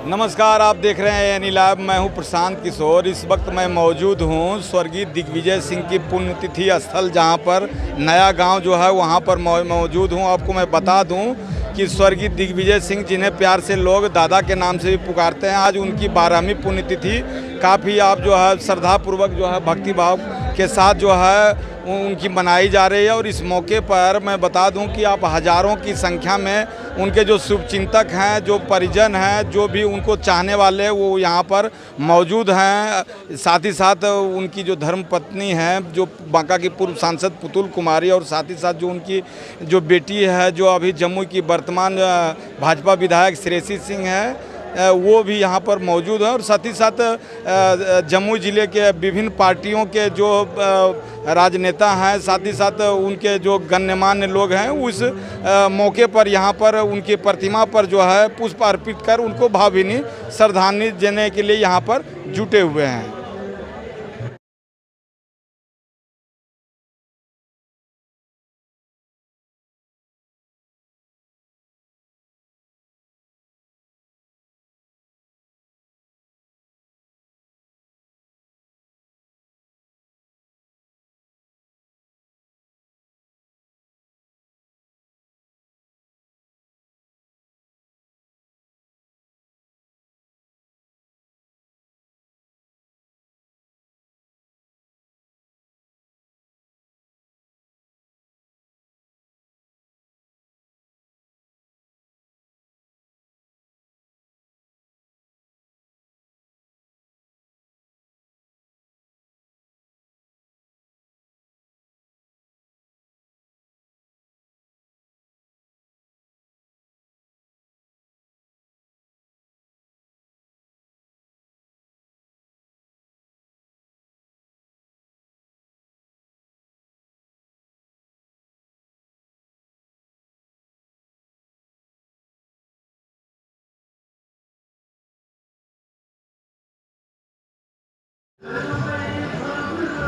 नमस्कार, आप देख रहे हैं यानी लाइव। मैं हूं प्रशांत किशोर। इस वक्त मैं मौजूद हूं स्वर्गीय दिग्विजय सिंह की पुण्यतिथि स्थल, जहां पर नया गांव जो है वहां पर मौजूद हूं। आपको मैं बता दूं कि स्वर्गीय दिग्विजय सिंह, जिन्हें प्यार से लोग दादा के नाम से भी पुकारते हैं, आज उनकी 12वीं पुण्यतिथि काफ़ी आप जो है श्रद्धापूर्वक जो है भक्तिभाव के साथ जो है उनकी मनाई जा रही है। और इस मौके पर मैं बता दूं कि आप हज़ारों की संख्या में उनके जो शुभचिंतक हैं, जो परिजन हैं, जो भी उनको चाहने वाले वो यहाँ पर मौजूद हैं। साथ ही साथ उनकी जो धर्मपत्नी हैं, जो बांका की पूर्व सांसद पुतुल कुमारी, और साथ ही साथ जो उनकी जो बेटी है, जो अभी जम्मू की वर्तमान भाजपा विधायक श्रेयसी सिंह है, वो भी यहाँ पर मौजूद है। और साथ ही साथ जम्मू ज़िले के विभिन्न पार्टियों के जो राजनेता हैं, साथ ही साथ उनके जो गण्यमान्य लोग हैं, उस मौके पर यहाँ पर उनकी प्रतिमा पर जो है पुष्प अर्पित कर उनको भावभीनी श्रद्धांजलि देने के लिए यहाँ पर जुटे हुए हैं।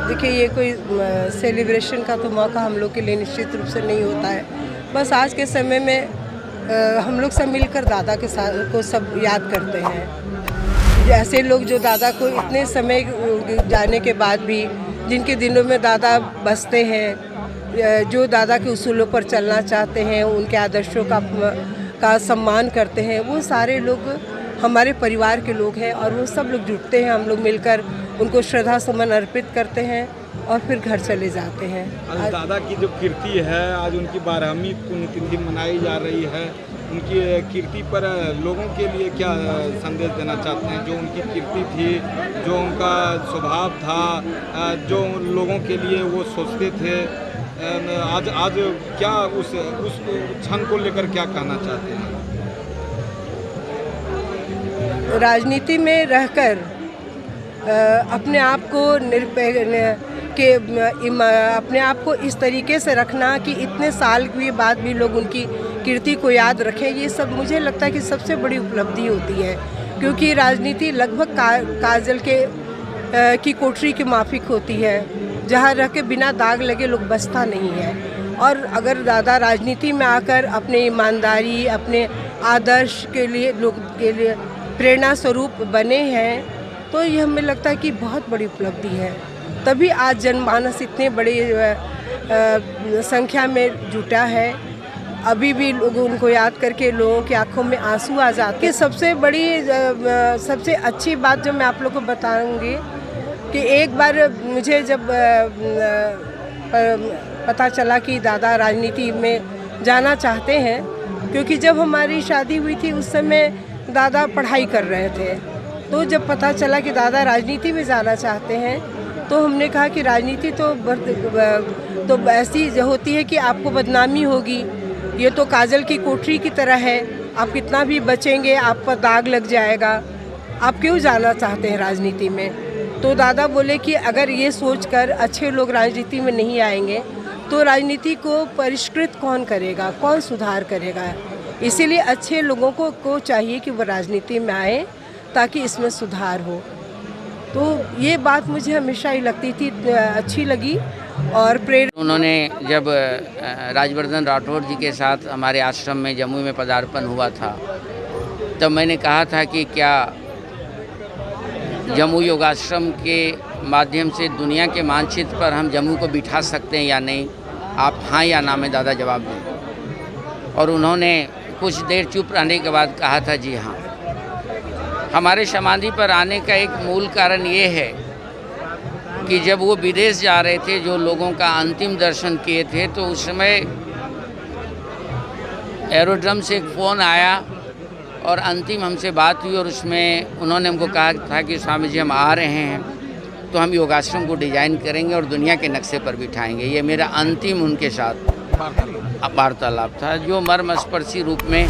देखिए, ये कोई सेलिब्रेशन का तो मौका हम लोग के लिए निश्चित रूप से नहीं होता है। बस आज के समय में हम लोग सब मिलकर दादा के साथ को सब याद करते हैं। ऐसे लोग जो दादा को इतने समय जाने के बाद भी, जिनके दिनों में दादा बसते हैं, जो दादा के उसूलों पर चलना चाहते हैं, उनके आदर्शों का सम्मान करते हैं, वो सारे लोग हमारे परिवार के लोग हैं। और वो सब लोग जुटते हैं, हम लोग मिलकर उनको श्रद्धा सुमन अर्पित करते हैं और फिर घर चले जाते हैं। आज दादा की जो कीर्ति है, आज उनकी 12वीं पुण्यतिथि मनाई जा रही है। उनकी कीर्ति पर लोगों के लिए क्या संदेश देना चाहते हैं? जो उनकी कीर्ति थी, जो उनका स्वभाव था, जो लोगों के लिए वो सोचते थे, आज क्या उस क्षण को लेकर क्या कहना चाहते हैं? राजनीति में रहकर अपने आप को अपने आप को इस तरीके से रखना कि इतने साल के बाद भी लोग उनकी कीर्ति को याद रखें, ये सब मुझे लगता है कि सबसे बड़ी उपलब्धि होती है। क्योंकि राजनीति लगभग काजल की कोठरी की माफिक होती है, जहाँ रह के बिना दाग लगे लोग बसता नहीं है। और अगर दादा राजनीति में आकर अपने ईमानदारी, अपने आदर्श के लिए लोग के लिए प्रेरणा स्वरूप बने हैं, तो ये हमें लगता है कि बहुत बड़ी उपलब्धि है। तभी आज जनमानस इतने बड़े संख्या में जुटा है। अभी भी लोग उनको याद करके लोगों की आंखों में आंसू आ जाते हैं। सबसे अच्छी बात जो मैं आप लोग को बताऊंगी कि एक बार मुझे जब पता चला कि दादा राजनीति में जाना चाहते हैं, क्योंकि जब हमारी शादी हुई थी उस समय दादा पढ़ाई कर रहे थे। तो जब पता चला कि दादा राजनीति में जाना चाहते हैं, तो हमने कहा कि राजनीति तो ऐसी होती है कि आपको बदनामी होगी। ये तो काजल की कोठरी की तरह है, आप कितना भी बचेंगे आप पर दाग लग जाएगा, आप क्यों जाना चाहते हैं राजनीति में? तो दादा बोले कि अगर ये सोचकर अच्छे लोग राजनीति में नहीं आएंगे तो राजनीति को परिष्कृत कौन करेगा, कौन सुधार करेगा? इसीलिए अच्छे लोगों को चाहिए कि वो राजनीति में आए ताकि इसमें सुधार हो। तो ये बात मुझे हमेशा ही लगती थी, अच्छी लगी और प्रेरणा। उन्होंने जब राजवर्धन राठौर जी के साथ हमारे आश्रम में जम्मू में पदार्पण हुआ था, तब मैंने कहा था कि क्या जम्मू योगाश्रम के माध्यम से दुनिया के मानचित्र पर हम जम्मू को बिठा सकते हैं या नहीं, आप हाँ या ना में दादा जवाब दें। और उन्होंने कुछ देर चुप रहने के बाद कहा था जी हाँ। हमारे समाधि पर आने का एक मूल कारण ये है कि जब वो विदेश जा रहे थे, जो लोगों का अंतिम दर्शन किए थे, तो उस समय एरोड्रम से एक फ़ोन आया और अंतिम हमसे बात हुई और उसमें उन्होंने हमको कहा था कि स्वामी जी हम आ रहे हैं तो हम योगाश्रम को डिज़ाइन करेंगे और दुनिया के नक्शे पर बिठाएंगे। ये मेरा अंतिम उनके साथ वार्तालाप था, जो मर्मस्पर्शी रूप में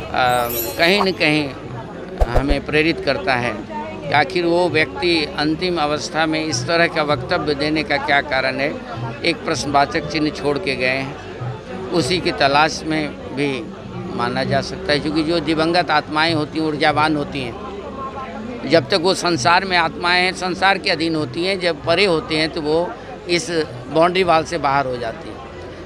कहीं न कहीं हमें प्रेरित करता है कि आखिर वो व्यक्ति अंतिम अवस्था में इस तरह का वक्तव्य देने का क्या कारण है। एक प्रश्नवाचक चिन्ह छोड़ के गए हैं, उसी की तलाश में भी माना जा सकता है, क्योंकि जो दिवंगत आत्माएं होती हैं ऊर्जावान होती हैं। जब तक वो संसार में आत्माएं हैं, संसार के अधीन होती हैं, जब परे होते हैं तो वो इस बाउंड्री वाल से बाहर हो जाती है।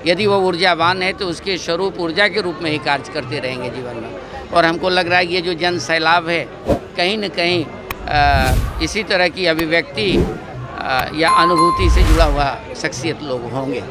यदि वो ऊर्जावान है तो उसके स्वरूप ऊर्जा के रूप में ही कार्य करते रहेंगे जीवन में। और हमको लग रहा है कि ये जो जन सैलाब है कहीं न कहीं इसी तरह की अभिव्यक्ति या अनुभूति से जुड़ा हुआ शख्सियत लोग होंगे।